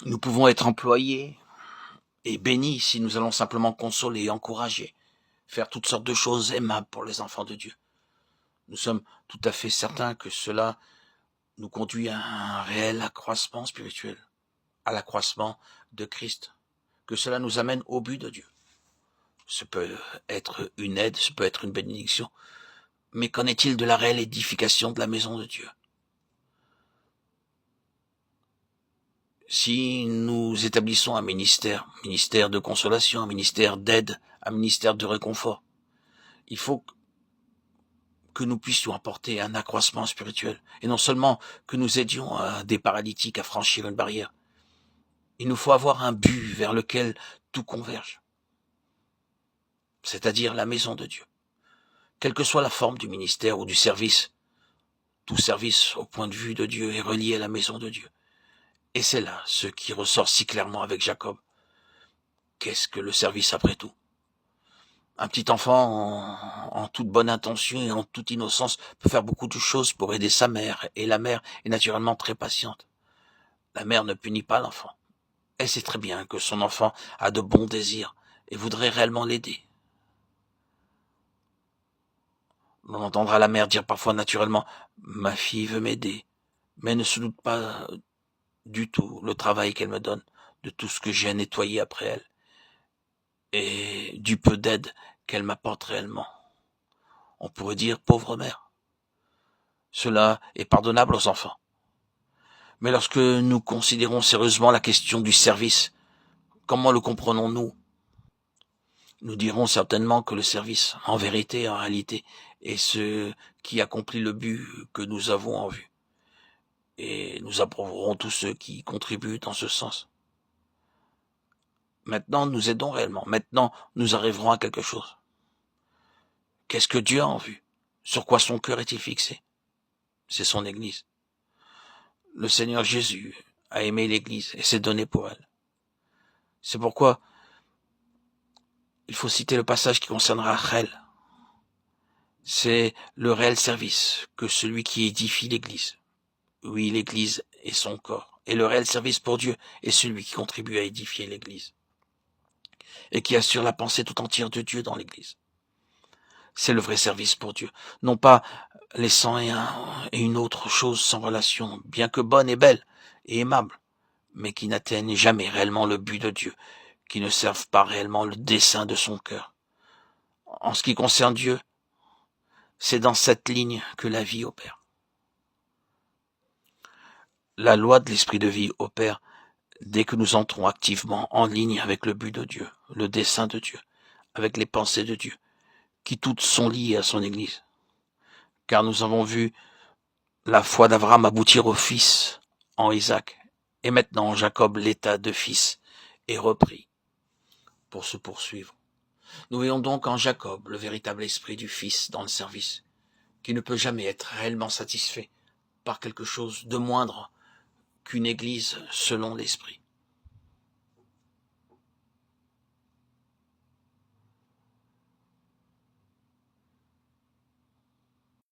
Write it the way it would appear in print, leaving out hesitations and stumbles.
Nous pouvons être employés et bénis si nous allons simplement consoler et encourager, faire toutes sortes de choses aimables pour les enfants de Dieu. Nous sommes tout à fait certains que cela nous conduit à un réel accroissement spirituel, à l'accroissement de Christ, que cela nous amène au but de Dieu. Ce peut être une aide, ce peut être une bénédiction, mais qu'en est-il de la réelle édification de la maison de Dieu? Si nous établissons un ministère de consolation, un ministère d'aide, un ministère de réconfort, il faut que nous puissions apporter un accroissement spirituel, et non seulement que nous aidions des paralytiques à franchir une barrière. Il nous faut avoir un but vers lequel tout converge, c'est-à-dire la maison de Dieu. Quelle que soit la forme du ministère ou du service, tout service au point de vue de Dieu est relié à la maison de Dieu. Et c'est là ce qui ressort si clairement avec Jacob. Qu'est-ce que le service après tout? Un petit enfant, en toute bonne intention et en toute innocence, peut faire beaucoup de choses pour aider sa mère, et la mère est naturellement très patiente. La mère ne punit pas l'enfant. Elle sait très bien que son enfant a de bons désirs et voudrait réellement l'aider. On entendra la mère dire parfois naturellement « Ma fille veut m'aider », mais ne se doute pas du tout le travail qu'elle me donne, de tout ce que j'ai à nettoyer après elle, et du peu d'aide qu'elle m'apporte réellement. On pourrait dire pauvre mère. Cela est pardonnable aux enfants. Mais lorsque nous considérons sérieusement la question du service, comment le comprenons-nous? Nous dirons certainement que le service, en vérité, en réalité, est ce qui accomplit le but que nous avons en vue. Et nous approuverons tous ceux qui contribuent dans ce sens. Maintenant, nous aidons réellement. Maintenant, nous arriverons à quelque chose. Qu'est-ce que Dieu a en vue? Sur quoi son cœur est-il fixé? C'est son Église. Le Seigneur Jésus a aimé l'Église et s'est donné pour elle. C'est pourquoi il faut citer le passage qui concernera Rachel. C'est le réel service que celui qui édifie l'Église. Oui, l'Église est son corps. Et le réel service pour Dieu est celui qui contribue à édifier l'Église. Et qui assure la pensée tout entière de Dieu dans l'Église. C'est le vrai service pour Dieu. Non pas laissant et une autre chose sans relation, bien que bonne et belle et aimable, mais qui n'atteignent jamais réellement le but de Dieu, qui ne servent pas réellement le dessein de son cœur. En ce qui concerne Dieu, c'est dans cette ligne que la vie opère. La loi de l'esprit de vie opère dès que nous entrons activement en ligne avec le but de Dieu, le dessein de Dieu, avec les pensées de Dieu, qui toutes sont liées à son Église. Car nous avons vu la foi d'Abraham aboutir au fils en Isaac, et maintenant en Jacob l'état de fils est repris pour se poursuivre. Nous voyons donc en Jacob le véritable esprit du fils dans le service, qui ne peut jamais être réellement satisfait par quelque chose de moindre qu'une église selon l'esprit.